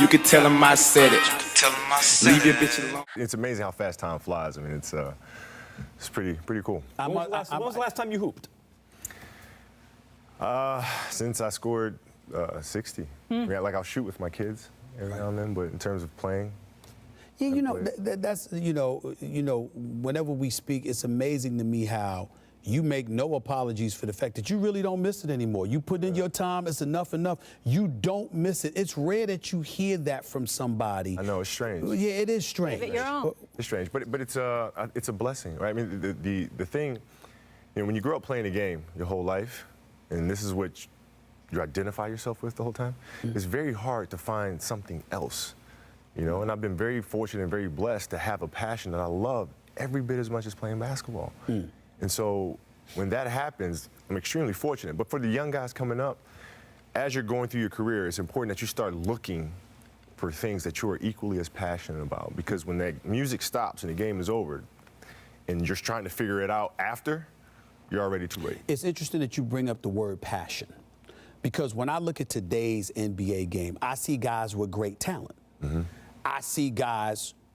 You can tell him I said it. Leave your bitch alone. It's amazing how fast time flies. I mean, it's pretty cool. When was the last time you hooped? Since I scored 60. I mean, like, I'll shoot with my kids every now and then, but in terms of playing. Yeah, you know, that's, you know, whenever we speak, it's amazing to me how you make no apologies for the fact that you really don't miss it anymore. You put in your time, it's enough. You don't miss it. It's rare that you hear that from somebody. I know, it's strange. Yeah, it is strange. Give it your own. It's strange, but it's a blessing, right? I mean, the thing, you know, when you grow up playing a game your whole life, and this is what you identify yourself with the whole time, it's very hard to find something else, you know? And I've been very fortunate and very blessed to have a passion that I love every bit as much as playing basketball. And so when that happens, I'm extremely fortunate. But for the young guys coming up, as you're going through your career, it's important that you start looking for things that you are equally as passionate about. Because when that music stops and the game is over, and you're just trying to figure it out after, you're already too late. It's interesting that you bring up the word passion. Because when I look at today's NBA game, I see guys with great talent. I see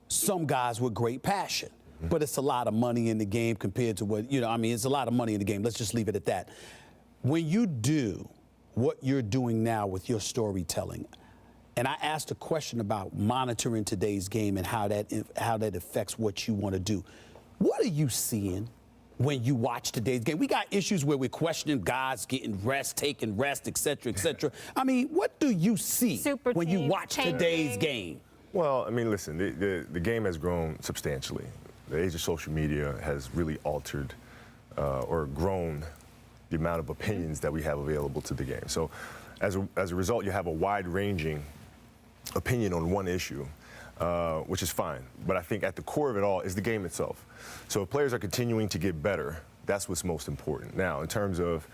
some guys with great passion. But it's a lot of money in the game compared to what, you know, I mean, it's a lot of money in the game. Let's just leave it at that. When you do what you're doing now with your storytelling, and I asked a question about monitoring today's game and how that affects what you want to do, what are you seeing when you watch today's game? We got issues where we're questioning guys getting rest, taking rest, et cetera, et cetera. I mean, what do you see when you watch today's game? Well, I mean, listen, the game has grown substantially. The age of social media has really altered or grown the amount of opinions that we have available to the game. So as a result, you have a wide-ranging opinion on one issue, which is fine. But I think at the core of it all is the game itself. So if players are continuing to get better, that's what's most important. Now, in terms of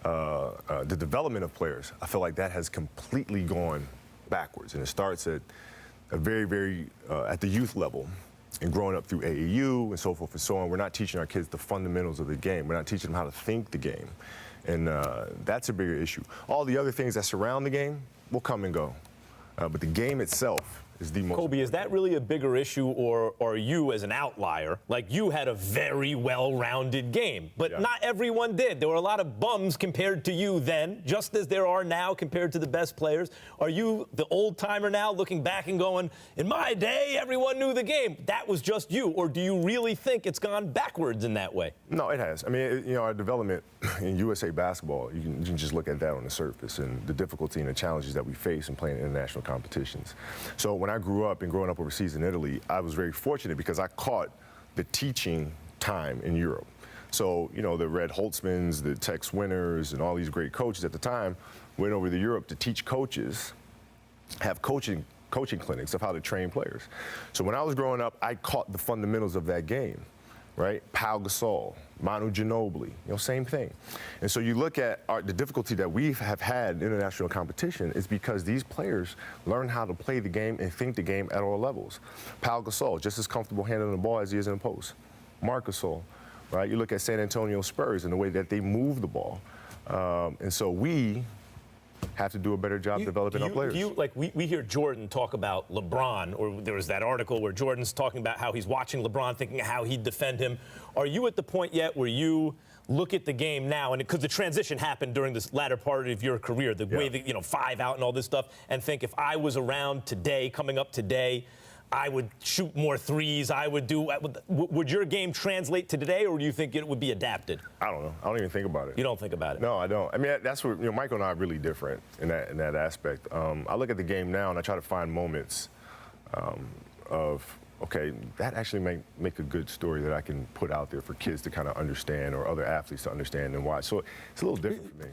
the development of players, I feel like that has completely gone backwards. And it starts at a very, at the youth level. And growing up through AAU and so forth and so on, we're not teaching our kids the fundamentals of the game. We're not teaching them how to think the game. And that's a bigger issue. All the other things that surround the game will come and go. But the game itself is the most. Kobe, is that really a bigger issue, or are you as an outlier? Like, you had a very well-rounded game, but not everyone did. There were a lot of bums compared to you then, just as there are now compared to the best players. Are you the old-timer now looking back and going, in my day, everyone knew the game? That was just you. Or do you really think it's gone backwards in that way? No, it has. I mean, you know, our development in USA basketball, you can just look at that on the surface and the difficulty and the challenges that we face in playing international competitions. So when I grew up and growing up overseas in Italy, I was very fortunate because I caught the teaching time in Europe. So, you know, the Red Holtzmans, the Tex Winners, and all these great coaches at the time went over to Europe to teach coaches, have coaching clinics of how to train players. So when I was growing up, I caught the fundamentals of that game, right? Pau Gasol, Manu Ginobili, you know, same thing. And so you look at the difficulty that we have had in international competition is because these players learn how to play the game and think the game at all levels. Pau Gasol, just as comfortable handling the ball as he is in the post. Marc Gasol, right? You look at San Antonio Spurs and the way that they move the ball. And so we have to do a better job developing our players. We hear Jordan talk about LeBron, or there was that article where Jordan's talking about how he's watching LeBron, thinking how he'd defend him. Are you at the point yet where you look at the game now, and because the transition happened during this latter part of your career, the way that, you know, 5 out and all this stuff, and think if I was around today, coming up today, I would shoot more threes, would your game translate to today, or do you think it would be adapted? I don't know. I don't even think about it. You don't think about it? No, I don't. I mean, that's where, you know, Michael and I are really different in that aspect. I look at the game now and I try to find moments of, okay, that actually make a good story that I can put out there for kids to kind of understand, or other athletes to understand and watch. So it's a little different for me.